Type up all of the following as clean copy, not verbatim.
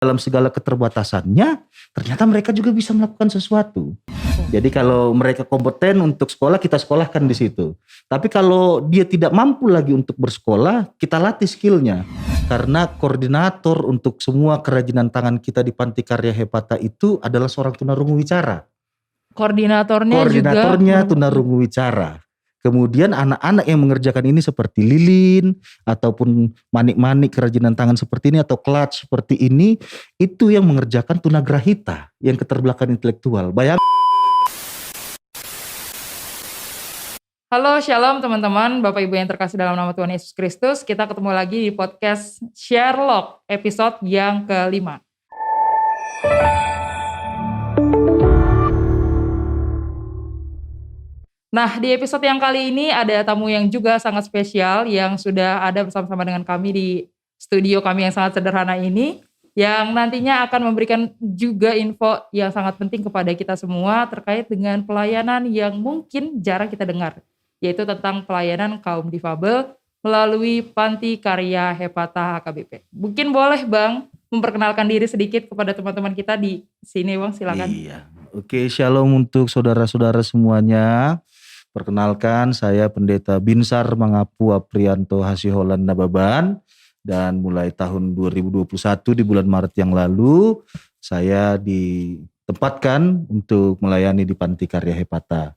dalam segala keterbatasannya, ternyata mereka juga bisa melakukan sesuatu. Jadi kalau mereka kompeten untuk sekolah, kita sekolahkan di situ. Tapi kalau dia tidak mampu lagi untuk bersekolah, kita latih skillnya. Karena koordinator untuk semua kerajinan tangan kita di Panti Karya Hepata itu adalah seorang tunarungu wicara. Koordinatornya tunarungu wicara. Kemudian anak-anak yang mengerjakan ini seperti lilin ataupun manik-manik kerajinan tangan seperti ini atau clutch seperti ini, itu yang mengerjakan tunagrahita yang keterbelakangan intelektual. Halo Shalom teman-teman, Bapak Ibu yang terkasih dalam nama Tuhan Yesus Kristus. Kita ketemu lagi di podcast Sherlock episode yang kelima. Nah, di episode yang kali ini ada tamu yang juga sangat spesial yang sudah ada bersama-sama dengan kami di studio kami yang sangat sederhana ini, yang nantinya akan memberikan juga info yang sangat penting kepada kita semua terkait dengan pelayanan yang mungkin jarang kita dengar, yaitu tentang pelayanan kaum difabel melalui Panti Karya Hepata HKBP. Mungkin boleh Bang memperkenalkan diri sedikit kepada teman-teman kita di sini, Bang, silakan. Iya. Oke, shalom untuk saudara-saudara semuanya. Perkenalkan, saya Pendeta Binsar Mangapu Aprianto Hasiholan Nababan, dan mulai tahun 2021 di bulan Maret yang lalu saya ditempatkan untuk melayani di Panti Karya Hepata.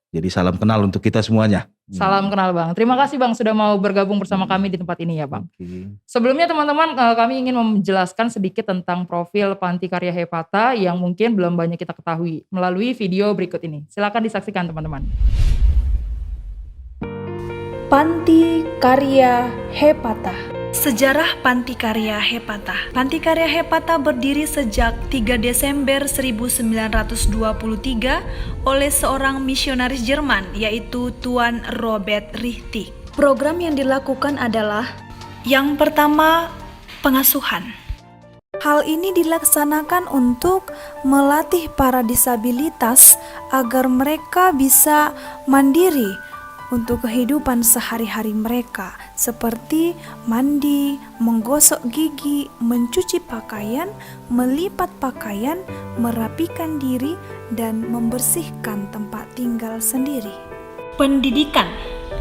Jadi salam kenal untuk kita semuanya. Salam kenal Bang. Terima kasih Bang sudah mau bergabung bersama kami di tempat ini ya Bang. Okay. Sebelumnya teman-teman, kami ingin menjelaskan sedikit tentang profil Panti Karya Hepata yang mungkin belum banyak kita ketahui melalui video berikut ini. Silakan disaksikan teman-teman. Panti Karya Hepata. Sejarah Panti Karya Hepata. Panti Karya Hepata berdiri sejak 3 Desember 1923 oleh seorang misionaris Jerman, yaitu Tuan Robert Richtig. Program yang dilakukan adalah yang pertama, pengasuhan. Hal ini dilaksanakan untuk melatih para disabilitas agar mereka bisa mandiri untuk kehidupan sehari-hari mereka, seperti mandi, menggosok gigi, mencuci pakaian, melipat pakaian, merapikan diri, dan membersihkan tempat tinggal sendiri. Pendidikan.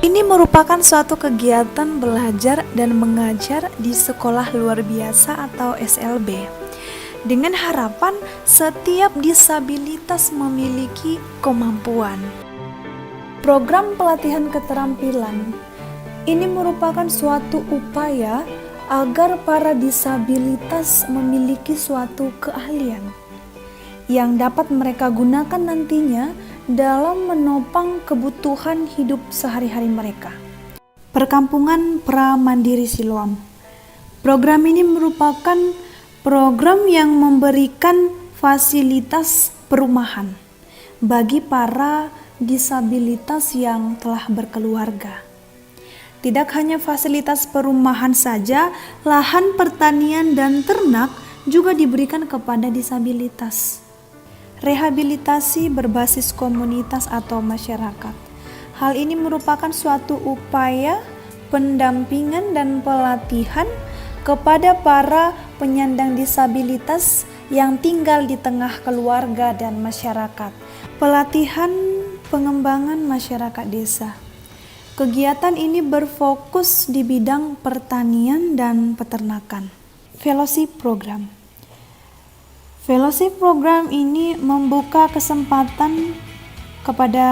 Ini merupakan suatu kegiatan belajar dan mengajar di sekolah luar biasa atau SLB, dengan harapan setiap disabilitas memiliki kemampuan. Program pelatihan keterampilan ini merupakan suatu upaya agar para disabilitas memiliki suatu keahlian yang dapat mereka gunakan nantinya dalam menopang kebutuhan hidup sehari-hari mereka. Perkampungan Pra-Mandiri Siloam. Program ini merupakan program yang memberikan fasilitas perumahan bagi para disabilitas yang telah berkeluarga. Tidak hanya fasilitas perumahan saja, lahan pertanian dan ternak juga diberikan kepada disabilitas. Rehabilitasi berbasis komunitas atau masyarakat. Hal ini merupakan suatu upaya pendampingan dan pelatihan kepada para penyandang disabilitas yang tinggal di tengah keluarga dan masyarakat. Pelatihan pengembangan masyarakat desa. Kegiatan ini berfokus di bidang pertanian dan peternakan. Fellowship program. Fellowship program ini membuka kesempatan kepada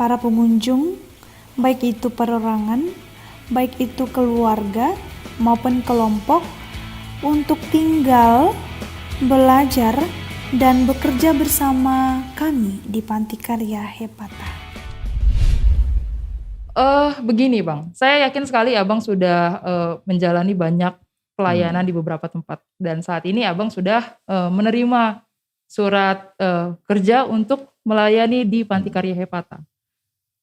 para pengunjung, baik itu perorangan, baik itu keluarga maupun kelompok, untuk tinggal, belajar, dan bekerja bersama kami di Panti Karya Hepata. Begini Bang, saya yakin sekali Abang sudah menjalani banyak pelayanan di beberapa tempat, dan saat ini Abang sudah menerima surat kerja untuk melayani di Panti Karya Hepata.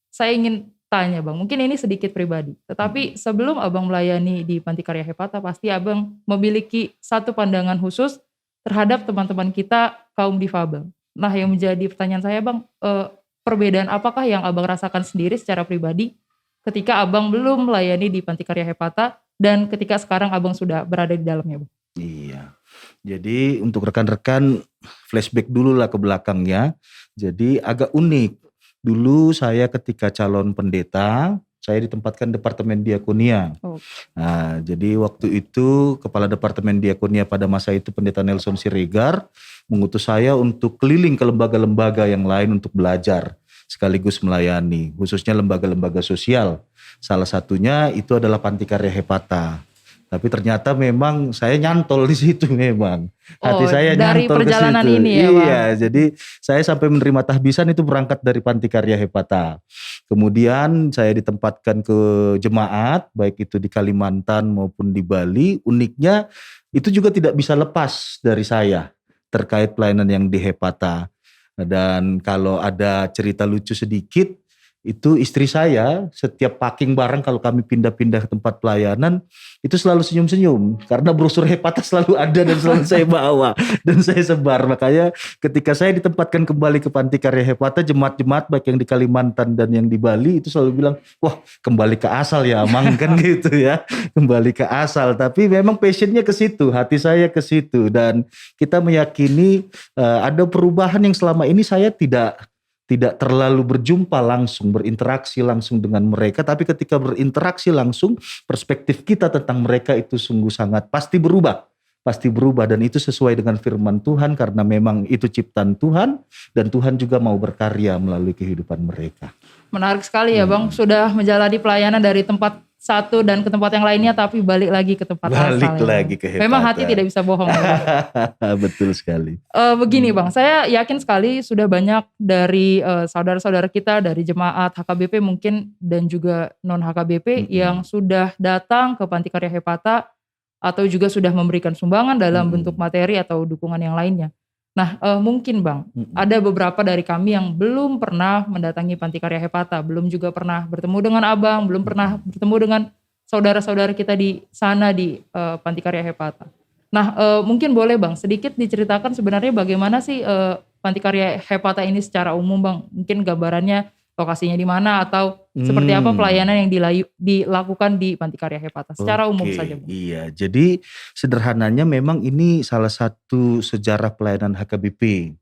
Saya ingin tanya Bang, mungkin ini sedikit pribadi, tetapi sebelum Abang melayani di Panti Karya Hepata, pasti Abang memiliki satu pandangan khusus terhadap teman-teman kita kaum difabel. Nah, yang menjadi pertanyaan saya Bang, perbedaan apakah yang Abang rasakan sendiri secara pribadi ketika Abang belum melayani di Panti Karya Hepata dan ketika sekarang Abang sudah berada di dalamnya Bang? Iya, Jadi untuk rekan-rekan flashback dulu lah ke belakangnya. Jadi agak unik. Dulu saya ketika calon pendeta, saya ditempatkan Departemen Diakonia. Oh. Nah, jadi waktu itu Kepala Departemen Diakonia pada masa itu Pendeta Nelson Siregar mengutus saya untuk keliling ke lembaga-lembaga yang lain untuk belajar sekaligus melayani, khususnya lembaga-lembaga sosial. Salah satunya itu adalah Panti Karya Hepata. Tapi ternyata memang saya nyantol di situ memang. Hati saya dari nyantol ke perjalanan situ. ini ya, Bang? Iya, jadi saya sampai menerima tahbisan itu berangkat dari Panti Karya Hepata. Kemudian saya ditempatkan ke jemaat, baik itu di Kalimantan maupun di Bali. Uniknya itu juga tidak bisa lepas dari saya terkait pelayanan yang di Hepata. Dan kalau ada cerita lucu sedikit, itu istri saya setiap packing barang kalau kami pindah-pindah ke tempat pelayanan itu selalu senyum-senyum karena brosur Hepata selalu ada dan selalu saya bawa dan saya sebar. Makanya ketika saya ditempatkan kembali ke Panti Karya Hepata, jemaat-jemaat baik yang di Kalimantan dan yang di Bali itu selalu bilang, wah kembali ke asal ya Amang kan gitu ya, kembali ke asal. Tapi memang passionnya ke situ, hati saya ke situ, dan kita meyakini ada perubahan yang selama ini saya tidak terlalu berjumpa langsung, berinteraksi langsung dengan mereka. Tapi ketika berinteraksi langsung, perspektif kita tentang mereka itu sungguh sangat pasti berubah. Pasti berubah, dan itu sesuai dengan firman Tuhan karena memang itu ciptaan Tuhan dan Tuhan juga mau berkarya melalui kehidupan mereka. Menarik sekali ya Bang, sudah menjalani pelayanan dari tempat satu dan ke tempat yang lainnya tapi balik lagi ke tempat asal. Balik lagi ke Hepata. Memang hati tidak bisa bohong ya, Bang. Betul sekali. Begini Bang, saya yakin sekali sudah banyak dari saudara-saudara kita dari jemaat HKBP mungkin dan juga non HKBP yang sudah datang ke Panti Karya Hepata atau juga sudah memberikan sumbangan dalam bentuk materi atau dukungan yang lainnya. Nah mungkin Bang, ada beberapa dari kami yang belum pernah mendatangi Panti Karya Hepata, belum juga pernah bertemu dengan Abang, belum pernah bertemu dengan saudara-saudara kita di sana di Panti Karya Hepata. Nah mungkin boleh Bang sedikit diceritakan sebenarnya bagaimana sih Panti Karya Hepata ini secara umum Bang, mungkin gambarannya lokasinya di mana atau seperti apa pelayanan yang dilakukan di Panti Karya Hepata secara umum saja Bang. Iya, jadi sederhananya memang ini salah satu sejarah pelayanan HKBP.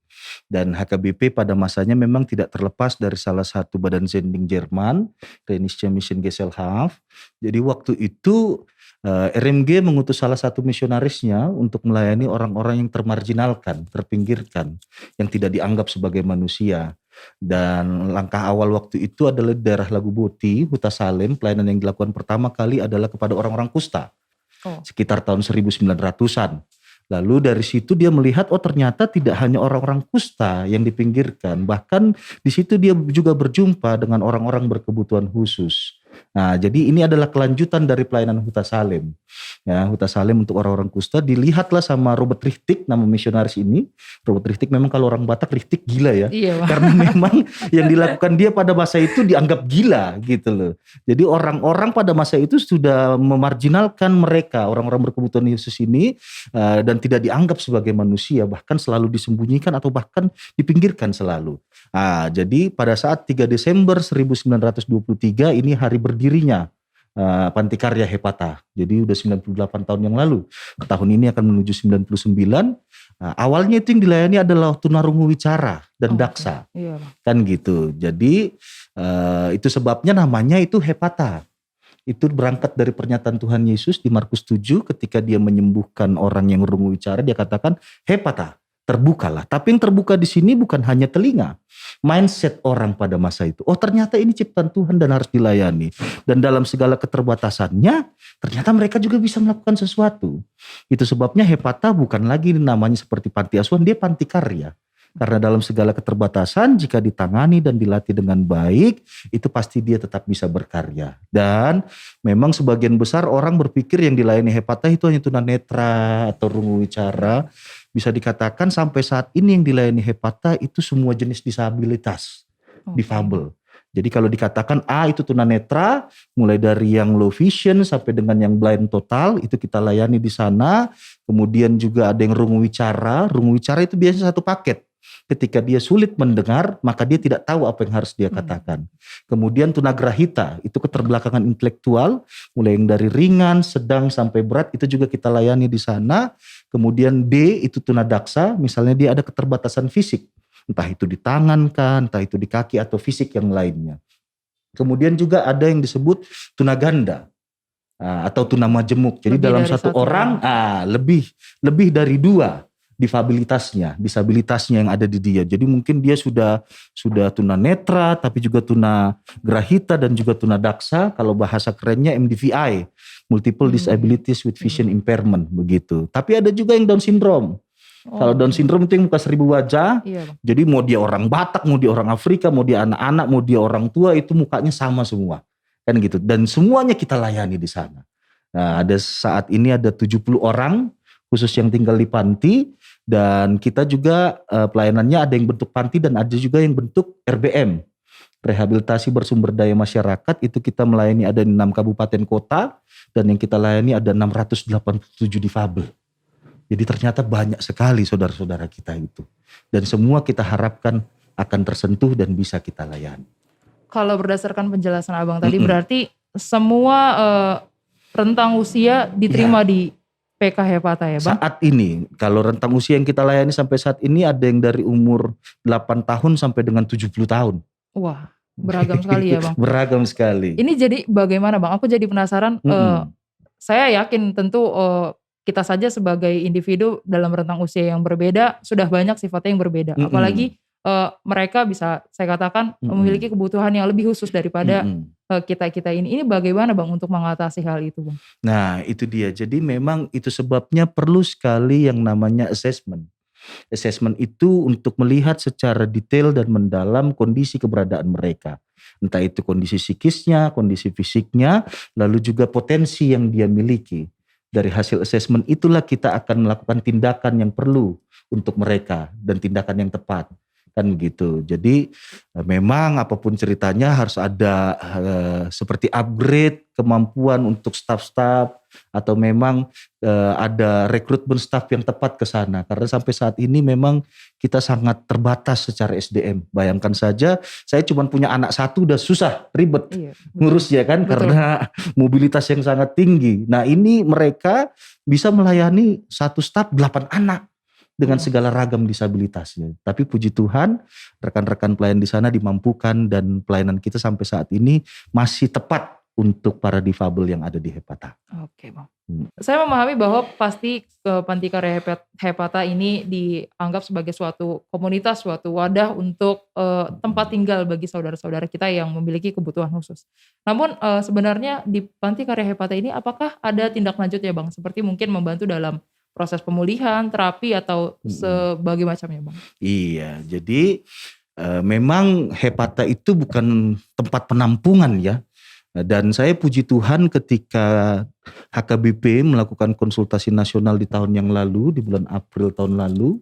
Dan HKBP pada masanya memang tidak terlepas dari salah satu badan zending Jerman, Rheinische Mission Gesellschaft. Jadi waktu itu RMG mengutus salah satu misionarisnya untuk melayani orang-orang yang termarginalkan, terpinggirkan, yang tidak dianggap sebagai manusia. Dan langkah awal waktu itu adalah daerah Laguboti, Huta Salem. Pelayanan yang dilakukan pertama kali adalah kepada orang-orang kusta, sekitar tahun 1900-an. Lalu dari situ dia melihat, oh ternyata tidak hanya orang-orang kusta yang dipinggirkan, bahkan di situ dia juga berjumpa dengan orang-orang berkebutuhan khusus. Nah, jadi ini adalah kelanjutan dari pelayanan Huta Salem. Ya, Huta Salem untuk orang-orang kusta dilihatlah sama Robert Richtig, nama misionaris ini. Robert Richtig memang kalau orang Batak Richtig gila ya. Iya, karena memang yang dilakukan dia pada masa itu dianggap gila gitu loh. Jadi orang-orang pada masa itu sudah memarginalkan mereka, orang-orang berkebutuhan khusus ini, dan tidak dianggap sebagai manusia, bahkan selalu disembunyikan atau bahkan dipinggirkan selalu. Nah, jadi pada saat 3 Desember 1923 ini hari berdirinya Panti Karya Hepata. Jadi udah 98 tahun yang lalu. Tahun ini akan menuju 99. Awalnya itu yang dilayani adalah tunarungu wicara dan daksa. Iya. Kan gitu. Jadi itu sebabnya namanya itu Hepata. Itu berangkat dari pernyataan Tuhan Yesus di Markus 7 ketika dia menyembuhkan orang yang rungu wicara, dia katakan Hepata, terbukalah. Tapi yang terbuka di sini bukan hanya telinga, mindset orang pada masa itu. Oh ternyata ini ciptaan Tuhan dan harus dilayani. Dan dalam segala keterbatasannya, ternyata mereka juga bisa melakukan sesuatu. Itu sebabnya Hepata bukan lagi namanya seperti panti asuhan, dia panti karya. Karena dalam segala keterbatasan, jika ditangani dan dilatih dengan baik, itu pasti dia tetap bisa berkarya. Dan memang sebagian besar orang berpikir yang dilayani Hepata itu hanya tunanetra atau rungu wicara. Bisa dikatakan sampai saat ini yang dilayani Hepata itu semua jenis disabilitas, difabel. Jadi kalau dikatakan itu tunanetra, mulai dari yang low vision sampai dengan yang blind total, itu kita layani di sana. Kemudian juga ada yang rungu wicara itu biasanya satu paket. ketika dia sulit mendengar, maka dia tidak tahu apa yang harus dia katakan. Kemudian tunagrahita, itu keterbelakangan intelektual, mulai yang dari ringan, sedang sampai berat, itu juga kita layani di sana. Kemudian D itu tunadaksa, misalnya dia ada keterbatasan fisik, entah itu di tangan kan, entah itu di kaki atau fisik yang lainnya. Kemudian juga ada yang disebut tunaganda. Atau tuna majemuk. Jadi Lebih dalam dari satu satu orang lebih dari 2 disabilitasnya yang ada di dia. Jadi mungkin dia sudah tuna netra, tapi juga tuna grahita dan juga tuna daksa. Kalau bahasa kerennya MDVI, Multiple Disabilities with Vision Impairment begitu. Tapi ada juga yang Down syndrome. Kalau Down syndrome itu yang muka 1000 wajah. Iya, Bang. Jadi mau dia orang Batak, mau dia orang Afrika, mau dia anak-anak, mau dia orang tua, itu mukanya sama semua. Kan gitu. Dan semuanya kita layani di sana. Nah, saat ini ada 70 orang khusus yang tinggal di panti, dan kita juga pelayanannya ada yang bentuk panti dan ada juga yang bentuk RBM. Rehabilitasi bersumber daya masyarakat, itu kita melayani ada di 6 kabupaten kota, dan yang kita layani ada 687 difabel. Jadi ternyata banyak sekali saudara-saudara kita itu. Dan semua kita harapkan akan tersentuh dan bisa kita layani. Kalau berdasarkan penjelasan Abang tadi berarti semua rentang usia diterima di PK Hepata ya Bang? Saat ini, kalau rentang usia yang kita layani sampai saat ini ada yang dari umur 8 tahun sampai dengan 70 tahun. Wah, beragam sekali ya Bang. Beragam sekali. Ini jadi bagaimana Bang? Aku jadi penasaran, saya yakin tentu kita saja sebagai individu dalam rentang usia yang berbeda sudah banyak sifatnya yang berbeda. Apalagi mereka bisa saya katakan memiliki kebutuhan yang lebih khusus daripada kita ini. Ini bagaimana Bang untuk mengatasi hal itu Bang? Nah itu dia, jadi memang itu sebabnya perlu sekali yang namanya assessment. Assessment itu untuk melihat secara detail dan mendalam kondisi keberadaan mereka. Entah itu kondisi psikisnya, kondisi fisiknya, lalu juga potensi yang dia miliki. Dari hasil assessment itulah kita akan melakukan tindakan yang perlu untuk mereka dan tindakan yang tepat. Kan begitu. Jadi memang apapun ceritanya harus ada seperti upgrade kemampuan untuk staff-staff, atau memang ada rekrutmen staff yang tepat ke sana. Karena sampai saat ini memang kita sangat terbatas secara SDM. Bayangkan saja saya cuma punya anak 1 udah susah, ribet ngurus ya kan. Betul. Karena mobilitas yang sangat tinggi. Nah ini mereka bisa melayani satu staff 8 anak. Dengan segala ragam disabilitasnya. Tapi puji Tuhan, rekan-rekan pelayan di sana dimampukan dan pelayanan kita sampai saat ini masih tepat untuk para difabel yang ada di Hepata. Oke Bang. Saya memahami bahwa pasti Panti Karya Hepata ini dianggap sebagai suatu komunitas, suatu wadah untuk tempat tinggal bagi saudara-saudara kita yang memiliki kebutuhan khusus. Namun sebenarnya di Panti Karya Hepata ini apakah ada tindak lanjut ya Bang? Seperti mungkin membantu dalam proses pemulihan, terapi atau sebagai macamnya Bang? Iya, jadi memang Hepata itu bukan tempat penampungan ya. Dan saya puji Tuhan ketika HKBP melakukan konsultasi nasional di tahun yang lalu, di bulan April tahun lalu.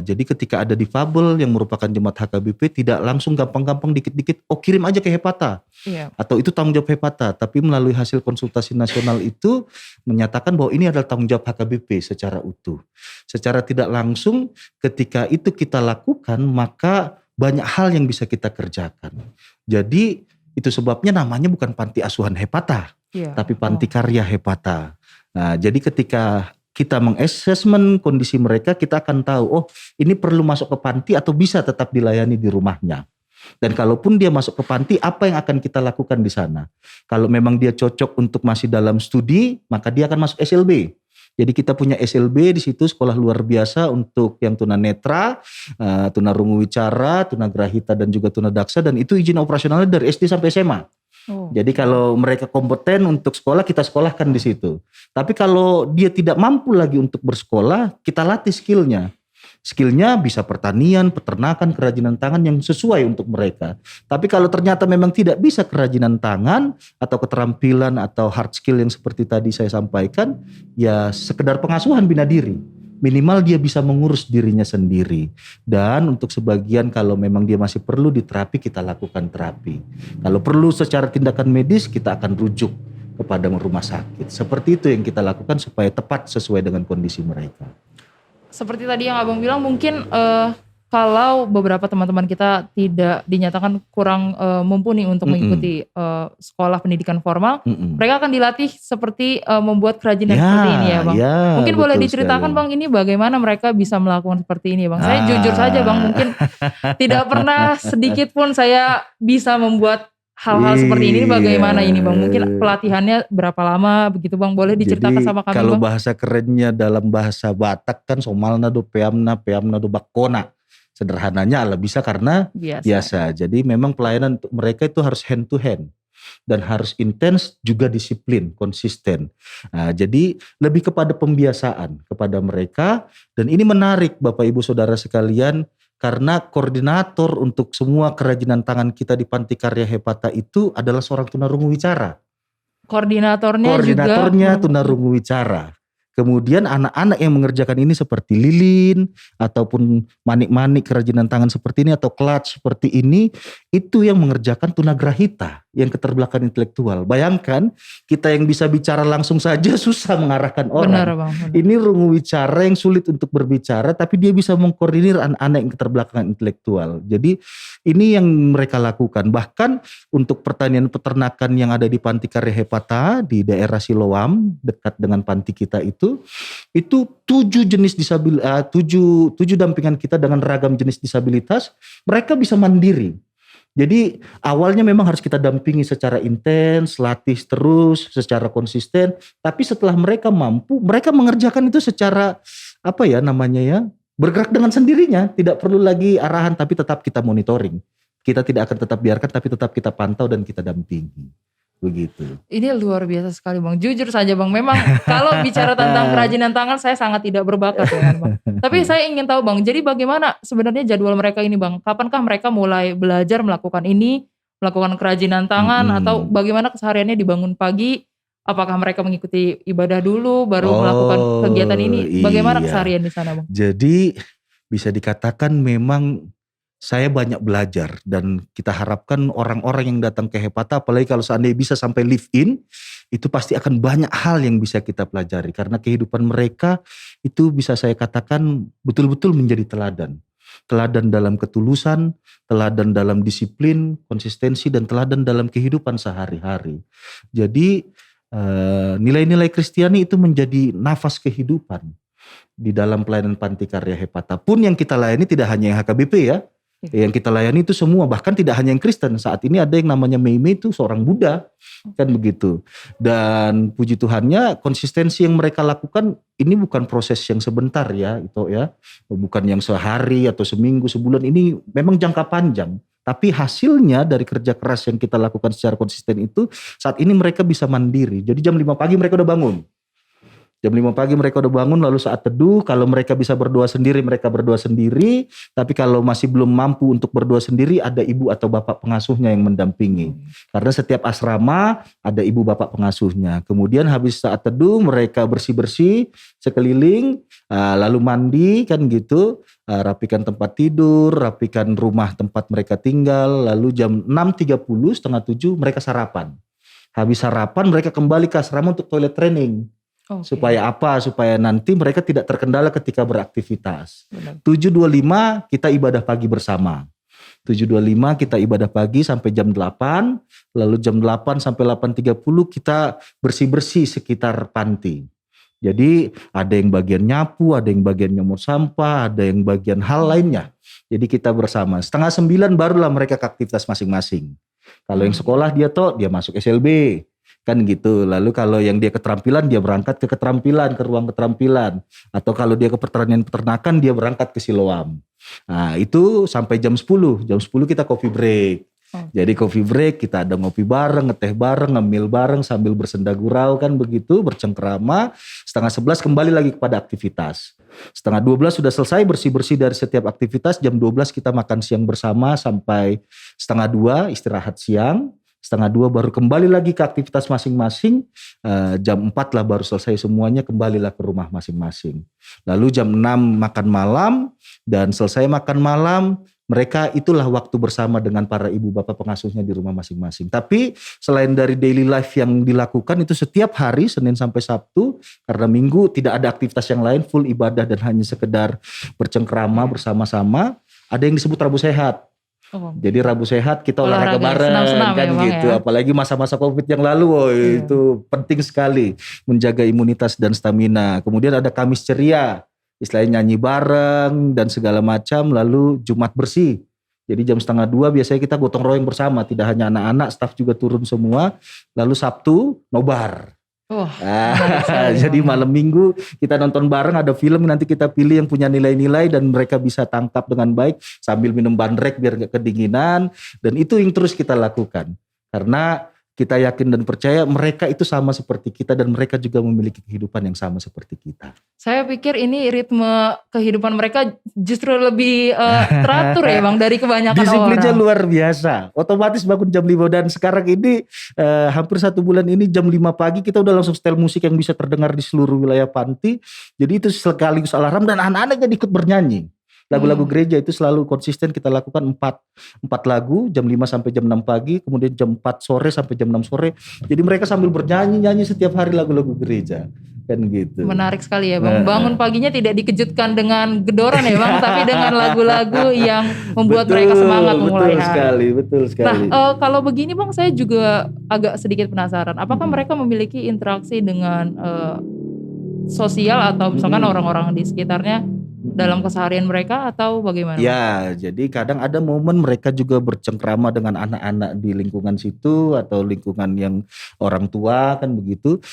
Jadi ketika ada difabel yang merupakan jemaat HKBP, tidak langsung gampang-gampang dikit-dikit, kirim aja ke Hepata. Iya. Atau itu tanggung jawab Hepata. Tapi melalui hasil konsultasi nasional itu menyatakan bahwa ini adalah tanggung jawab HKBP secara utuh. Secara tidak langsung ketika itu kita lakukan, maka banyak hal yang bisa kita kerjakan. Jadi itu sebabnya namanya bukan Panti Asuhan Hepata, tapi Panti Karya Hepata. Nah, jadi ketika kita mengassessment kondisi mereka, kita akan tahu, ini perlu masuk ke panti atau bisa tetap dilayani di rumahnya. Dan kalaupun dia masuk ke panti, apa yang akan kita lakukan di sana? Kalau memang dia cocok untuk masih dalam studi, maka dia akan masuk SLB. Jadi kita punya SLB di situ, sekolah luar biasa untuk yang tunanetra, tunarungu wicara, tunagrahita dan juga tunadaksa, dan itu izin operasionalnya dari SD sampai SMA. Jadi kalau mereka kompeten untuk sekolah, kita sekolahkan di situ. Tapi kalau dia tidak mampu lagi untuk bersekolah, kita latih skillnya. Skillnya bisa pertanian, peternakan, kerajinan tangan yang sesuai untuk mereka. Tapi kalau ternyata memang tidak bisa kerajinan tangan atau keterampilan atau hard skill yang seperti tadi saya sampaikan, ya sekedar pengasuhan bina diri. Minimal dia bisa mengurus dirinya sendiri. Dan untuk sebagian kalau memang dia masih perlu diterapi, kita lakukan terapi. Kalau perlu secara tindakan medis, kita akan rujuk kepada rumah sakit. Seperti itu yang kita lakukan supaya tepat sesuai dengan kondisi mereka. Seperti tadi yang Abang bilang, mungkin kalau beberapa teman-teman kita tidak dinyatakan kurang mumpuni untuk mengikuti sekolah pendidikan formal, mereka akan dilatih seperti membuat kerajinan seperti ini ya Bang. Mungkin boleh diceritakan sekali. Bang, ini bagaimana mereka bisa melakukan seperti ini Bang. Saya jujur saja Bang, mungkin tidak pernah sedikit pun saya bisa membuat hal-hal seperti ini. Bagaimana ini Bang? Mungkin pelatihannya berapa lama begitu Bang? Boleh diceritakan sama kami kalau Bang? Bahasa kerennya dalam bahasa Batak kan somalna do peamna do bakona. Sederhananya ala bisa karena biasa. Jadi memang pelayanan untuk mereka itu harus hand to hand. Dan harus intens juga disiplin, konsisten. Nah, jadi lebih kepada pembiasaan kepada mereka. Dan ini menarik Bapak Ibu Saudara sekalian. Karena koordinator untuk semua kerajinan tangan kita di Panti Karya Hepata itu adalah seorang tunarungu wicara. Koordinatornya tunarungu wicara. Kemudian anak-anak yang mengerjakan ini seperti lilin ataupun manik-manik kerajinan tangan seperti ini atau clutch seperti ini, itu yang mengerjakan tunagrahita yang keterbelakangan intelektual. Bayangkan kita yang bisa bicara langsung saja susah mengarahkan orang. Benar, Bang, benar. Ini rungu wicara yang sulit untuk berbicara tapi dia bisa mengkoordinir anak-anak yang keterbelakangan intelektual. Jadi ini yang mereka lakukan. Bahkan untuk pertanian peternakan yang ada di Panti Karya Hepata di daerah Siloam dekat dengan panti kita itu 7 jenis tujuh dampingan kita dengan ragam jenis disabilitas, mereka bisa mandiri. Jadi awalnya memang harus kita dampingi secara intens, latih terus, secara konsisten. Tapi setelah mereka mampu, mereka mengerjakan itu secara bergerak dengan sendirinya. Tidak perlu lagi arahan, tapi tetap kita monitoring. Kita tidak akan tetap biarkan, tapi tetap kita pantau dan kita dampingi. Begitu. Ini luar biasa sekali Bang. Jujur saja Bang, memang kalau bicara tentang kerajinan tangan saya sangat tidak berbakat ya Bang. Tapi saya ingin tahu Bang, jadi bagaimana sebenarnya jadwal mereka ini Bang? Kapankah mereka mulai belajar melakukan ini, melakukan kerajinan tangan atau bagaimana kesehariannya dibangun pagi? Apakah mereka mengikuti ibadah dulu baru melakukan kegiatan ini? Bagaimana keseharian di sana Bang? Jadi bisa dikatakan memang saya banyak belajar dan kita harapkan orang-orang yang datang ke Hepata, apalagi kalau seandainya bisa sampai live in, itu pasti akan banyak hal yang bisa kita pelajari. Karena kehidupan mereka itu bisa saya katakan betul-betul menjadi teladan. Teladan dalam ketulusan, teladan dalam disiplin, konsistensi, dan teladan dalam kehidupan sehari-hari. Jadi nilai-nilai Kristiani itu menjadi nafas kehidupan di dalam pelayanan Panti Karya Hepata. Pun yang kita layani tidak hanya yang HKBP ya. Yang kita layani itu semua, bahkan tidak hanya yang Kristen. Saat ini ada yang namanya Mei itu seorang Buddha, kan begitu. Dan puji Tuhannya konsistensi yang mereka lakukan ini bukan proses yang sebentar ya, itu ya, bukan yang sehari atau seminggu, sebulan. Ini memang jangka panjang. Tapi hasilnya dari kerja keras yang kita lakukan secara konsisten itu, saat ini mereka bisa mandiri. Jadi jam 5 pagi mereka udah bangun. Jam 5 pagi mereka udah bangun, lalu saat teduh, kalau mereka bisa berdoa sendiri, mereka berdoa sendiri. Tapi kalau masih belum mampu untuk berdoa sendiri, ada ibu atau bapak pengasuhnya yang mendampingi. Karena setiap asrama ada ibu bapak pengasuhnya. Kemudian habis saat teduh, mereka bersih-bersih sekeliling, lalu mandi kan gitu. Rapikan tempat tidur, rapikan rumah tempat mereka tinggal. Lalu jam 6.30, setengah 7 mereka sarapan. Habis sarapan mereka kembali ke asrama untuk toilet training. Okay. Supaya apa? Supaya nanti mereka tidak terkendala ketika beraktivitas. 7.25 kita ibadah pagi bersama. 7.25 kita ibadah pagi sampai jam 8. Lalu jam 8 sampai 8.30 kita bersih-bersih sekitar panti. Jadi ada yang bagian nyapu, ada yang bagian nyemur sampah, ada yang bagian hal lainnya. Jadi kita bersama. 8:30 barulah mereka ke aktivitas masing-masing. Kalau yang sekolah dia masuk SLB. Kan gitu. Lalu kalau yang dia keterampilan, dia berangkat ke keterampilan, ke ruang keterampilan. Atau kalau dia ke pertanian peternakan, dia berangkat ke Siloam. Nah itu sampai jam 10. Jam 10 kita coffee break. Jadi coffee break, kita ada ngopi bareng, ngeteh bareng, ngemil bareng sambil bersenda gurau kan begitu, bercengkrama. 10:30 kembali lagi kepada aktivitas. 11:30 sudah selesai bersih-bersih dari setiap aktivitas. Jam 12 kita makan siang bersama sampai 1:30 istirahat siang. 1:30 baru kembali lagi ke aktivitas masing-masing. Jam 4 lah baru selesai semuanya, kembalilah ke rumah masing-masing. Lalu jam 6 makan malam, dan selesai makan malam, mereka itulah waktu bersama dengan para ibu bapak pengasuhnya di rumah masing-masing. Tapi selain dari daily life yang dilakukan itu setiap hari Senin sampai Sabtu, karena Minggu tidak ada aktivitas yang lain, full ibadah dan hanya sekedar bercengkrama bersama-sama. ada yang disebut Rabu Sehat. Oh. Jadi Rabu Sehat kita olahraga bareng senam-senam kan ya, Bang, gitu. ya. Apalagi masa-masa Covid yang lalu, Iya. itu penting sekali menjaga imunitas dan stamina. Kemudian ada Kamis Ceria, istilahnya nyanyi bareng dan segala macam. Lalu Jumat Bersih. Jadi jam 1:30 biasanya kita gotong royong bersama, tidak hanya anak-anak, staf juga turun semua. Lalu Sabtu nobar. Wah, menarik sekali, Jadi Bang. malam minggu kita nonton bareng, ada film, nanti kita pilih yang punya nilai-nilai dan mereka bisa tangkap dengan baik sambil minum bandrek biar gak kedinginan. Dan itu yang terus kita lakukan. Karena kita yakin dan percaya mereka itu sama seperti kita dan mereka juga memiliki kehidupan yang sama seperti kita. Saya pikir ini ritme kehidupan mereka justru lebih teratur ya Bang dari kebanyakan Disiplinnya orang. luar biasa. Otomatis bangun jam 5 dan sekarang ini hampir 1 bulan ini jam 5 pagi kita udah langsung setel musik yang bisa terdengar di seluruh wilayah Panti. Jadi itu sekaligus alarm dan anak-anak jadi ikut bernyanyi. Lagu-lagu gereja itu selalu konsisten kita lakukan 4 lagu jam 5 sampai jam 6 pagi, kemudian jam 4 sore sampai jam 6 sore. Jadi mereka sambil bernyanyi setiap hari lagu-lagu gereja. Kan gitu. Menarik sekali ya Bang. Bangun paginya tidak dikejutkan dengan gedoran ya Bang, tapi dengan lagu-lagu yang membuat mereka semangat memulai hari. Betul sekali. Nah, kalau begini Bang, saya juga agak sedikit penasaran. Apakah mereka memiliki interaksi dengan sosial atau misalkan orang-orang di sekitarnya dalam keseharian mereka atau bagaimana? Ya, jadi kadang ada momen mereka juga bercengkrama dengan anak-anak di lingkungan situ atau lingkungan yang orang tua kan begitu.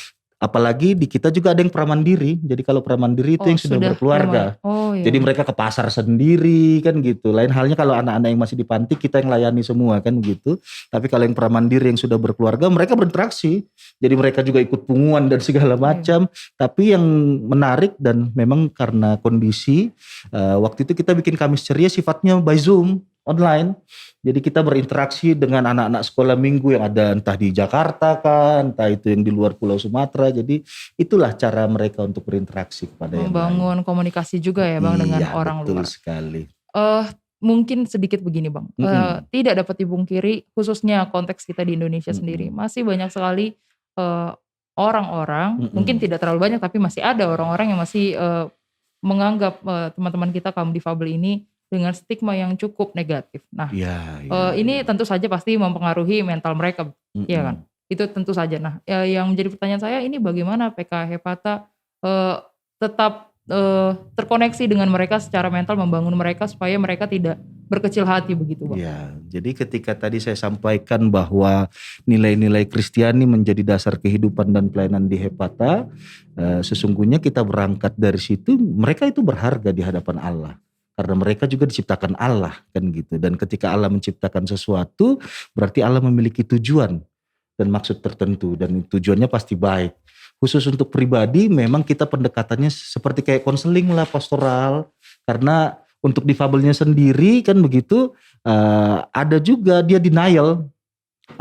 Apalagi di kita juga ada yang pramandiri. Jadi kalau pramandiri itu yang sudah berkeluarga. Iya. Jadi mereka ke pasar sendiri kan gitu. Lain halnya kalau anak-anak yang masih di panti kita yang layani semua kan gitu. Tapi kalau yang pramandiri yang sudah berkeluarga mereka berinteraksi. Jadi mereka juga ikut punguan dan segala macam. Tapi yang menarik dan memang karena kondisi waktu itu kita bikin Kamis Ceria sifatnya by Zoom online. Jadi kita berinteraksi dengan anak-anak sekolah minggu yang ada entah di Jakarta kan, entah itu yang di luar Pulau Sumatera. Jadi itulah cara mereka untuk berinteraksi kepada yang lain. Membangun komunikasi juga ya Bang dengan orang betul luar. Sekali. Mungkin sedikit begini Bang, tidak dapat dipungkiri khususnya konteks kita di Indonesia sendiri. Masih banyak sekali orang-orang, mungkin tidak terlalu banyak tapi masih ada orang-orang yang masih menganggap teman-teman kita kaum difabel ini dengan stigma yang cukup negatif. Nah, ini tentu saja pasti mempengaruhi mental mereka, ya kan? Itu tentu saja. Nah, yang menjadi pertanyaan saya ini bagaimana PK Hepata tetap terkoneksi dengan mereka secara mental, membangun mereka supaya mereka tidak berkecil hati begitu Bang. Ya, jadi ketika tadi saya sampaikan bahwa nilai-nilai Kristiani menjadi dasar kehidupan dan pelayanan di Hepata, sesungguhnya kita berangkat dari situ, mereka itu berharga di hadapan Allah. Karena mereka juga diciptakan Allah kan gitu. Dan ketika Allah menciptakan sesuatu berarti Allah memiliki tujuan dan maksud tertentu. Dan tujuannya pasti baik. Khusus untuk pribadi memang kita pendekatannya seperti kayak konseling lah, pastoral. Karena untuk difabelnya sendiri kan begitu ada juga dia denial.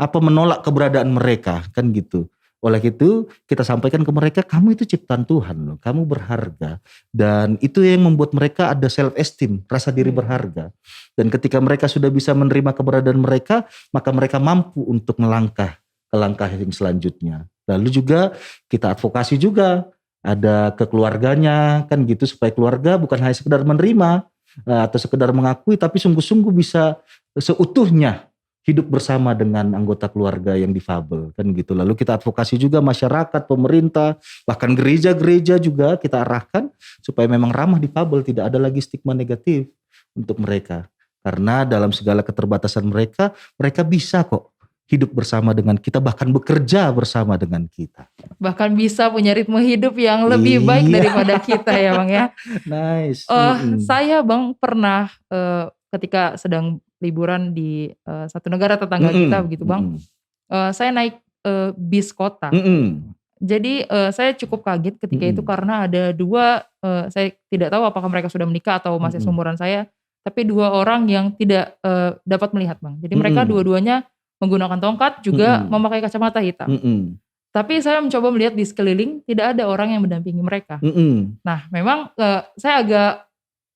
Menolak keberadaan mereka kan gitu. Oleh itu kita sampaikan ke mereka, kamu itu ciptaan Tuhan loh, kamu berharga. Dan itu yang membuat mereka ada self esteem, rasa diri berharga. Dan ketika mereka sudah bisa menerima keberadaan mereka, maka mereka mampu untuk melangkah ke langkah yang selanjutnya. Lalu juga kita advokasi juga, ada ke keluarganya kan gitu, supaya keluarga bukan hanya sekedar menerima atau sekedar mengakui, tapi sungguh-sungguh bisa seutuhnya hidup bersama dengan anggota keluarga yang difabel kan gitu. Lalu kita advokasi juga masyarakat, pemerintah, bahkan gereja-gereja juga kita arahkan supaya memang ramah difabel, tidak ada lagi stigma negatif untuk mereka. Karena dalam segala keterbatasan mereka bisa kok hidup bersama dengan kita, bahkan bekerja bersama dengan kita. Bahkan bisa punya ritme hidup yang lebih baik daripada kita ya Bang ya. Nice. Saya Bang pernah ketika sedang liburan di satu negara tetangga kita begitu Bang. Saya naik bis kota. Jadi saya cukup kaget ketika itu karena ada dua, saya tidak tahu apakah mereka sudah menikah atau masih seumuran saya, tapi 2 orang yang tidak dapat melihat Bang. Jadi mereka dua-duanya menggunakan tongkat juga memakai kacamata hitam. Tapi saya mencoba melihat di sekeliling tidak ada orang yang mendampingi mereka. Nah memang saya agak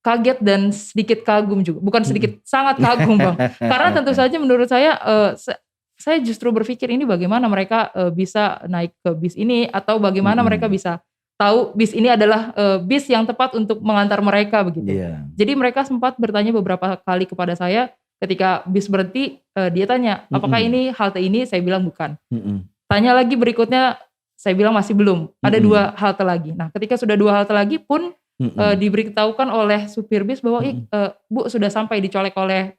kaget dan sedikit kagum juga, bukan sedikit, sangat kagum Bang. Karena tentu saja menurut saya justru berpikir ini bagaimana mereka bisa naik ke bis ini atau bagaimana mereka bisa tahu bis ini adalah bis yang tepat untuk mengantar mereka begitu. Iya. Jadi mereka sempat bertanya beberapa kali kepada saya ketika bis berhenti, dia tanya, apakah ini halte ini? Saya bilang bukan. Tanya lagi berikutnya, saya bilang masih belum. Ada 2 halte lagi. Nah, ketika sudah 2 halte lagi pun diberitahukan oleh supir bis bahwa Bu sudah sampai, dicolek oleh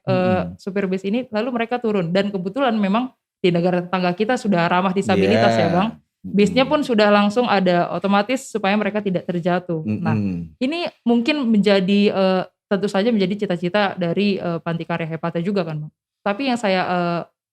supir bis ini, lalu mereka turun. Dan kebetulan memang di negara tetangga kita sudah ramah disabilitas ya Bang. Bisnya pun sudah langsung ada otomatis supaya mereka tidak terjatuh. Nah, ini mungkin menjadi tentu saja menjadi cita-cita dari Panti Karya Hepata juga kan Bang. Tapi yang saya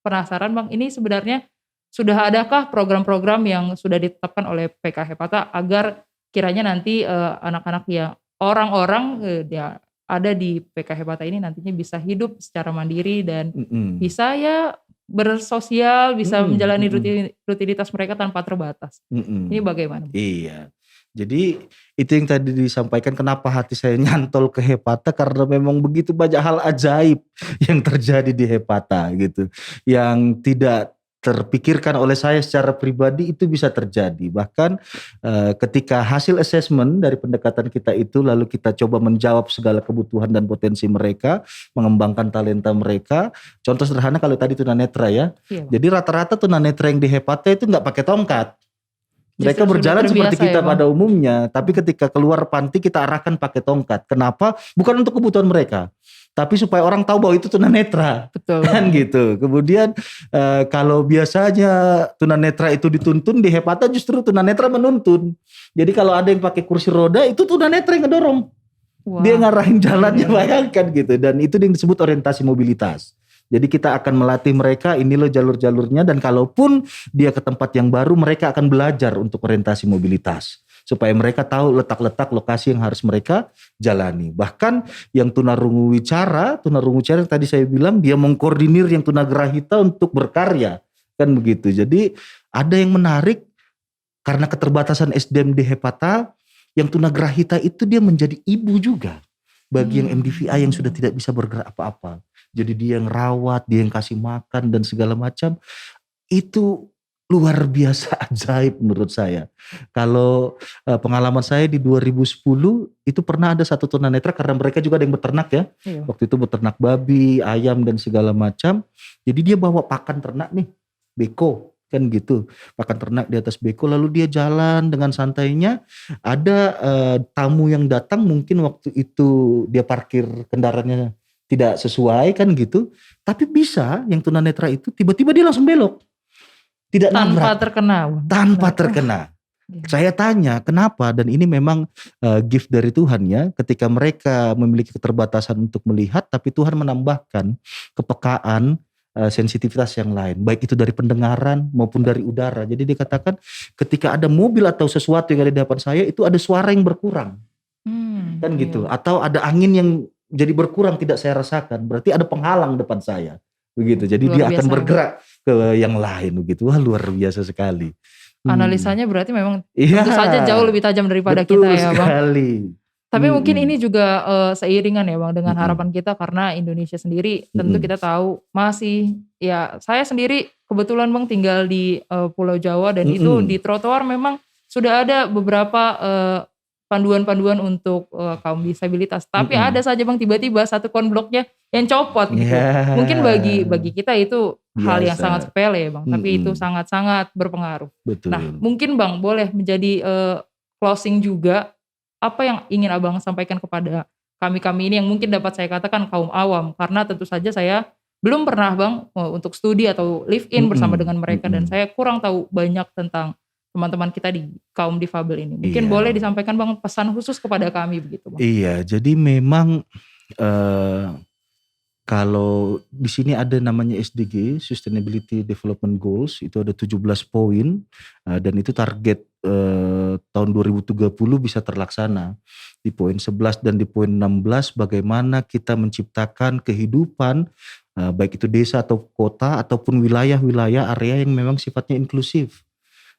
penasaran Bang, ini sebenarnya sudah adakah program-program yang sudah ditetapkan oleh PK Hepata agar kiranya nanti anak-anak yang orang-orang ya ada di PK Hepata ini nantinya bisa hidup secara mandiri dan bisa ya bersosial, bisa menjalani rutinitas mereka tanpa terbatas. Ini bagaimana? Iya. Jadi itu yang tadi disampaikan, kenapa hati saya nyantol ke Hepata, karena memang begitu banyak hal ajaib yang terjadi di Hepata gitu. Yang tidak terpikirkan oleh saya secara pribadi itu bisa terjadi. Bahkan ketika hasil assessment dari pendekatan kita itu, lalu kita coba menjawab segala kebutuhan dan potensi mereka, mengembangkan talenta mereka. Contoh sederhana kalau tadi tunanetra ya. Iya. Jadi rata-rata tunanetra yang di Hepata itu nggak pakai tongkat. Mereka berjalan seperti kita ya, pada umumnya, tapi ketika keluar panti kita arahkan pakai tongkat. Kenapa? Bukan untuk kebutuhan mereka, tapi supaya orang tahu bahwa itu tunanetra. Betul. Kan gitu. Kemudian kalau biasanya tunanetra itu dituntun, di Hepata justru tunanetra menuntun. Jadi kalau ada yang pakai kursi roda, itu tunanetra yang ngedorong. Wow. Dia ngarahin jalannya, bayangkan gitu. Dan itu yang disebut orientasi mobilitas. Jadi kita akan melatih mereka, ini loh jalur-jalurnya, dan kalaupun dia ke tempat yang baru, mereka akan belajar untuk orientasi mobilitas. Supaya mereka tahu letak-letak lokasi yang harus mereka jalani. Bahkan yang tunarungu wicara yang tadi saya bilang, dia mengkoordinir yang tunagrahita untuk berkarya. Kan begitu. Jadi ada yang menarik, karena keterbatasan SDM di Hepata, yang tunagrahita itu dia menjadi ibu juga. Bagi yang MDVI yang sudah tidak bisa bergerak apa-apa. Jadi dia yang rawat, dia yang kasih makan dan segala macam. Itu luar biasa ajaib menurut saya. Kalau pengalaman saya di 2010 itu pernah ada satu tunanetra, karena mereka juga ada yang beternak ya. Iya. Waktu itu beternak babi, ayam dan segala macam. Jadi dia bawa pakan ternak nih, beko kan gitu, pakan ternak di atas beko, lalu dia jalan dengan santainya. Ada tamu yang datang, mungkin waktu itu dia parkir kendaraannya tidak sesuai kan gitu, tapi bisa yang tunanetra itu tiba-tiba dia langsung belok, tidak nabrak, tanpa terkena. Saya tanya kenapa, dan ini memang gift dari Tuhan ya, ketika mereka memiliki keterbatasan untuk melihat, tapi Tuhan menambahkan kepekaan, sensitivitas yang lain, baik itu dari pendengaran maupun dari udara. Jadi dikatakan ketika ada mobil atau sesuatu yang ada di depan saya, itu ada suara yang berkurang, kan gitu, atau ada angin yang jadi berkurang tidak saya rasakan, berarti ada penghalang depan saya, begitu. Jadi dia akan bergerak ke yang lain, begitu. Wah, luar biasa sekali. Analisanya berarti memang tentu saja jauh lebih tajam daripada kita ya Bang. Sekali. Tapi mungkin ini juga seiringan ya Bang dengan harapan kita, karena Indonesia sendiri tentu kita tahu masih, ya saya sendiri kebetulan Bang tinggal di Pulau Jawa, dan itu di trotoar memang sudah ada beberapa panduan-panduan untuk kaum disabilitas. Tapi ada saja Bang tiba-tiba satu konbloknya yang copot gitu. Yeah. Mungkin bagi kita itu hal yang sangat sepele ya Bang, tapi itu sangat-sangat berpengaruh. Betul. Nah mungkin Bang boleh menjadi closing juga, apa yang ingin Abang sampaikan kepada kami-kami ini yang mungkin dapat saya katakan kaum awam, karena tentu saja saya belum pernah Bang untuk studi atau live in bersama dengan mereka, dan saya kurang tahu banyak tentang teman-teman kita di kaum difabel ini. Mungkin boleh disampaikan Bang pesan khusus kepada kami begitu Bang. Iya, jadi memang kalau di sini ada namanya SDG, Sustainability Development Goals, itu ada 17 poin, dan itu target tahun 2030 bisa terlaksana. Di poin 11 dan di poin 16 bagaimana kita menciptakan kehidupan, baik itu desa atau kota ataupun wilayah-wilayah area yang memang sifatnya inklusif.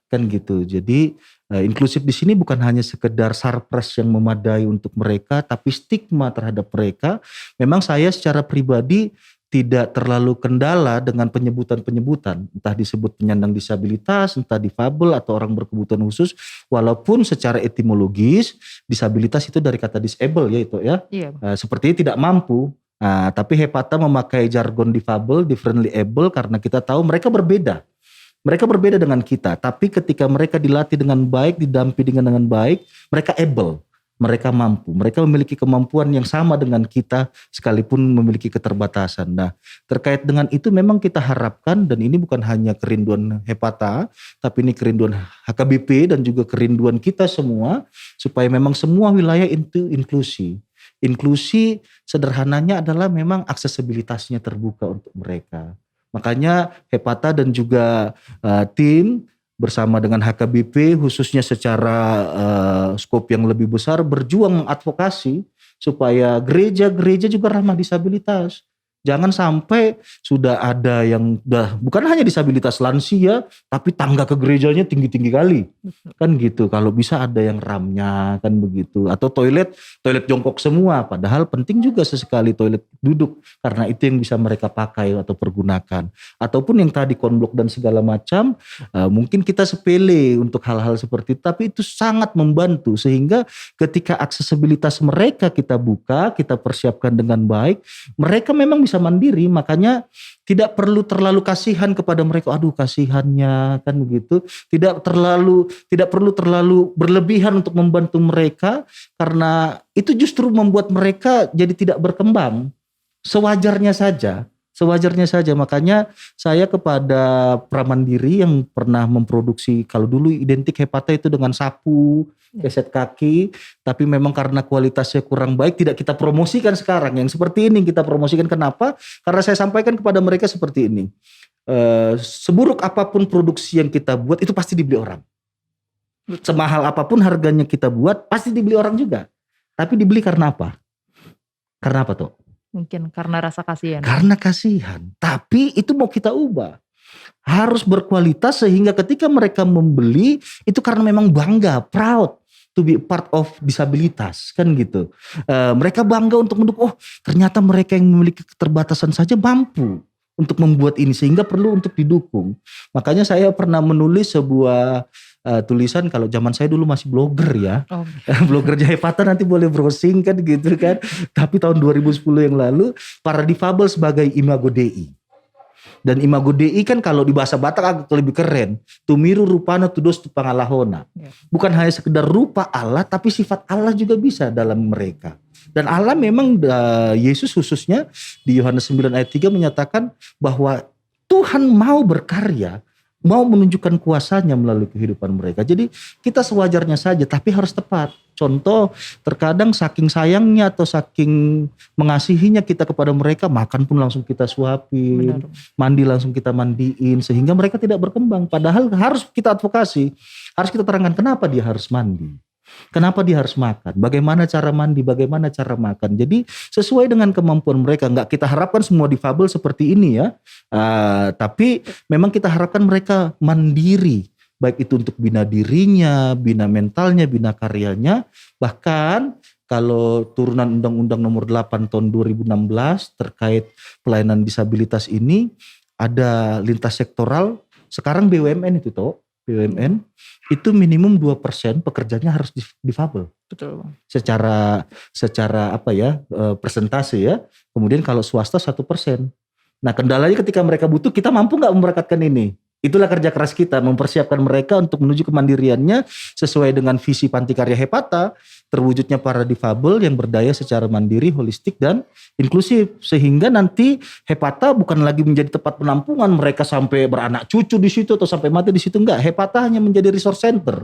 Kan gitu. Jadi inklusif di sini bukan hanya sekedar sarpres yang memadai untuk mereka, tapi stigma terhadap mereka. Memang saya secara pribadi tidak terlalu kendala dengan penyebutan-penyebutan, entah disebut penyandang disabilitas, entah difabel atau orang berkebutuhan khusus, walaupun secara etimologis disabilitas itu dari kata disable ya itu ya, Iya, Bang. sepertinya tidak mampu. Nah, tapi Hepata memakai jargon difabel, differently able, karena kita tahu mereka berbeda. Mereka berbeda dengan kita, tapi ketika mereka dilatih dengan baik, didampingi dengan baik, mereka able. Mereka mampu, mereka memiliki kemampuan yang sama dengan kita sekalipun memiliki keterbatasan. Nah, terkait dengan itu memang kita harapkan, dan ini bukan hanya kerinduan Hepata, tapi ini kerinduan HKBP dan juga kerinduan kita semua, supaya memang semua wilayah itu inklusi. Inklusi sederhananya adalah memang aksesibilitasnya terbuka untuk mereka. Makanya Hepata dan juga tim bersama dengan HKBP khususnya secara skop yang lebih besar berjuang mengadvokasi supaya gereja-gereja juga ramah disabilitas. Jangan sampai sudah ada yang bukan hanya disabilitas lansia, tapi tangga ke gerejanya tinggi-tinggi kali. Kan gitu, kalau bisa ada yang ramnya kan begitu. Atau toilet jongkok semua, padahal penting juga sesekali toilet duduk. Karena itu yang bisa mereka pakai atau pergunakan. Ataupun yang tadi konblok dan segala macam, mungkin kita sepele untuk hal-hal seperti itu, tapi itu sangat membantu. Sehingga ketika aksesibilitas mereka kita buka, kita persiapkan dengan baik, mereka memang bisa mandiri, makanya tidak perlu terlalu kasihan kepada mereka. Aduh kasihannya kan begitu. Tidak perlu terlalu berlebihan untuk membantu mereka, karena itu justru membuat mereka jadi tidak berkembang. Sewajarnya saja. Makanya saya kepada Pramandiri yang pernah memproduksi, kalau dulu identik Hepata itu dengan sapu, keset kaki, tapi memang karena kualitasnya kurang baik tidak kita promosikan sekarang. Yang seperti ini kita promosikan. Kenapa? Karena saya sampaikan kepada mereka seperti ini. Seburuk apapun produksi yang kita buat itu pasti dibeli orang. Semahal apapun harganya kita buat pasti dibeli orang juga. Tapi dibeli karena apa? Karena apa tuh? Mungkin karena rasa kasihan. Karena kasihan. Tapi itu mau kita ubah. Harus berkualitas sehingga ketika mereka membeli itu karena memang bangga, proud to be part of disabilitas kan gitu. Mereka bangga untuk mendukung, oh ternyata mereka yang memiliki keterbatasan saja mampu untuk membuat ini, sehingga perlu untuk didukung. Makanya saya pernah menulis sebuah tulisan, kalau zaman saya dulu masih blogger ya. Oh. Blogger Hepata, nanti boleh browsing kan gitu kan. Tapi tahun 2010 yang lalu, para difabel sebagai imago Dei. Dan imago Dei kan kalau di bahasa Batak agak lebih keren. Tumiru rupana tudos tu pangalahona. Bukan hanya sekedar rupa Allah, tapi sifat Allah juga bisa dalam mereka. Dan Allah memang, Yesus khususnya di Yohanes 9 ayat 3 menyatakan bahwa Tuhan mau berkarya, mau menunjukkan kuasanya melalui kehidupan mereka. Jadi kita sewajarnya saja, tapi harus tepat. Contoh, terkadang saking sayangnya atau saking mengasihinya kita kepada mereka, makan pun langsung kita suapin, mandi langsung kita mandiin, sehingga mereka tidak berkembang. Padahal harus kita advokasi, harus kita terangkan kenapa dia harus mandi. Kenapa dia harus makan? Bagaimana cara mandi? Bagaimana cara makan? Jadi sesuai dengan kemampuan mereka. Enggak kita harapkan semua difabel seperti ini ya. Tapi memang kita harapkan mereka mandiri. Baik itu untuk bina dirinya, bina mentalnya, bina karyanya. Bahkan kalau turunan Undang-Undang Nomor 8 tahun 2016 terkait pelayanan disabilitas ini ada lintas sektoral. Sekarang BUMN itu toh. BUMN itu minimum 2% pekerjanya harus difabel. Betul, Bang. Secara apa ya, persentase ya. Kemudian kalau swasta 1%. Nah kendalanya ketika mereka butuh, kita mampu gak memberkatkan ini? Itulah kerja keras kita, mempersiapkan mereka untuk menuju kemandiriannya sesuai dengan visi Panti Karya Hepata, terwujudnya para difabel yang berdaya secara mandiri, holistik, dan inklusif. Sehingga nanti Hepata bukan lagi menjadi tempat penampungan mereka sampai beranak cucu di situ atau sampai mati di situ, enggak. Hepata hanya menjadi resource center.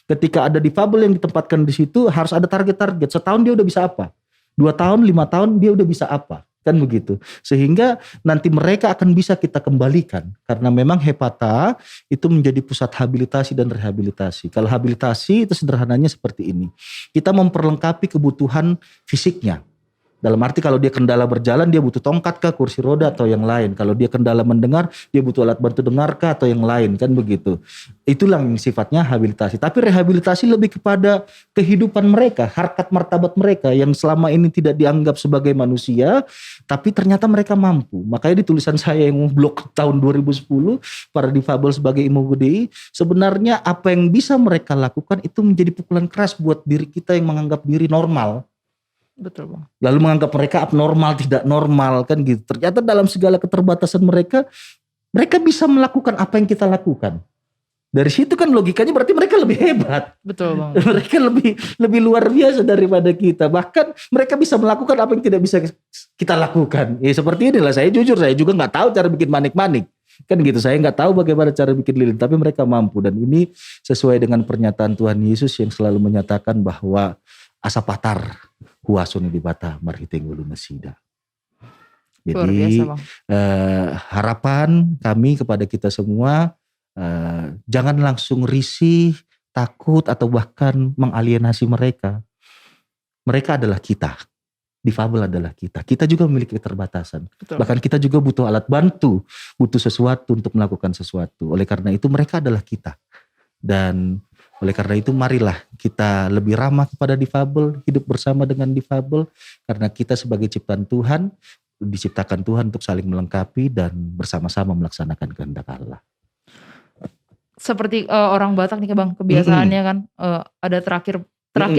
Ketika ada difabel yang ditempatkan di situ harus ada target-target. Setahun dia udah bisa apa? 2 tahun, 5 tahun dia udah bisa apa? Kan begitu. Sehingga nanti mereka akan bisa kita kembalikan. Karena memang Hepata itu menjadi pusat habilitasi dan rehabilitasi. Kalau habilitasi itu sederhananya seperti ini. Kita memperlengkapi kebutuhan fisiknya. Dalam arti kalau dia kendala berjalan dia butuh tongkat kah, kursi roda atau yang lain. Kalau dia kendala mendengar dia butuh alat bantu dengar kah atau yang lain, kan begitu. Itulah yang sifatnya habilitasi. Tapi rehabilitasi lebih kepada kehidupan mereka, harkat martabat mereka yang selama ini tidak dianggap sebagai manusia, tapi ternyata mereka mampu. Makanya di tulisan saya yang blog tahun 2010, para difabel sebagai IMUGDI, sebenarnya apa yang bisa mereka lakukan itu menjadi pukulan keras buat diri kita yang menganggap diri normal. Betul Bang. Lalu menganggap mereka abnormal, tidak normal kan gitu. Ternyata dalam segala keterbatasan mereka bisa melakukan apa yang kita lakukan. Dari situ kan logikanya berarti mereka lebih hebat. Betul Bang. Mereka lebih luar biasa daripada kita. Bahkan mereka bisa melakukan apa yang tidak bisa kita lakukan. Ya seperti inilah, saya jujur, saya juga nggak tahu cara bikin manik-manik. Kan gitu, saya nggak tahu bagaimana cara bikin lilin, tapi mereka mampu. Dan ini sesuai dengan pernyataan Tuhan Yesus yang selalu menyatakan bahwa asa patar kuasun di bata marhiting ulu mesida. Luar Jadi biasa Bang. harapan kami kepada kita semua, jangan langsung risih, takut atau bahkan mengalienasi mereka. Mereka adalah kita. Difabel adalah kita. Kita juga memiliki keterbatasan. Betul. Bahkan kita juga butuh alat bantu, butuh sesuatu untuk melakukan sesuatu. Oleh karena itu mereka adalah kita. Dan oleh karena itu marilah kita lebih ramah kepada difabel, hidup bersama dengan difabel. Karena kita sebagai ciptaan Tuhan, diciptakan Tuhan untuk saling melengkapi dan bersama-sama melaksanakan kehendak Allah. Seperti orang Batak nih Bang, kebiasaannya kan ada terakhir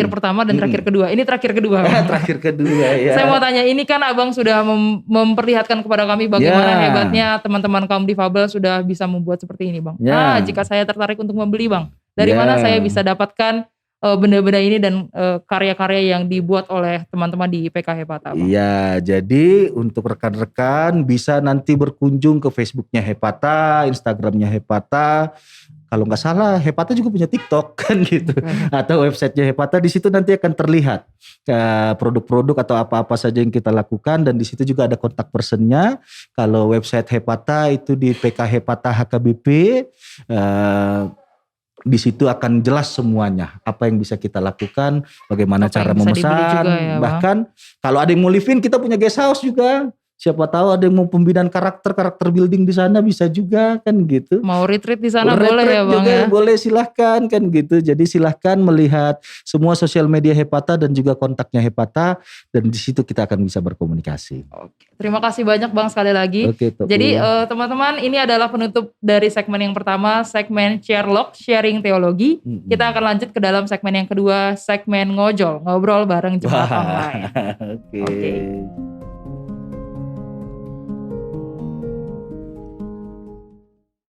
pertama dan terakhir kedua. Ini terakhir kedua. Terakhir kedua ya. Saya mau tanya, ini kan Abang sudah memperlihatkan kepada kami bagaimana hebatnya teman-teman kaum difabel sudah bisa membuat seperti ini Bang. Ya. Jika saya tertarik untuk membeli Bang, dari Ya. mana saya bisa dapatkan benda-benda ini dan karya-karya yang dibuat oleh teman-teman di PK Hepata Bang? Iya, jadi untuk rekan-rekan bisa nanti berkunjung ke Facebooknya Hepata, Instagramnya Hepata. Kalau nggak salah Hepata juga punya TikTok kan gitu, atau websitenya Hepata. Di situ nanti akan terlihat produk-produk atau apa-apa saja yang kita lakukan, dan di situ juga ada kontak personnya. Kalau website Hepata itu di PK Hepata HKBP. Di situ akan jelas semuanya apa yang bisa kita lakukan, bagaimana Apa cara yang bisa dibeli memesan, juga ya, Bang? bahkan kalau ada yang mau live-in kita punya guest house juga. Siapa tahu ada yang mau pembinaan karakter building di sana bisa juga kan gitu. Mau retreat di sana Retreat boleh ya Bang juga ya? boleh, silahkan kan gitu. Jadi silahkan melihat semua sosial media Hepata dan juga kontaknya Hepata, dan di situ kita akan bisa berkomunikasi. Oke. Terima kasih banyak Bang sekali lagi. Oke, Tok. Jadi teman-teman, ini adalah penutup dari segmen yang pertama, segmen Sherlock Sharing Teologi. Kita akan lanjut ke dalam segmen yang kedua, segmen Ngojol, ngobrol bareng jemaat online. Oke.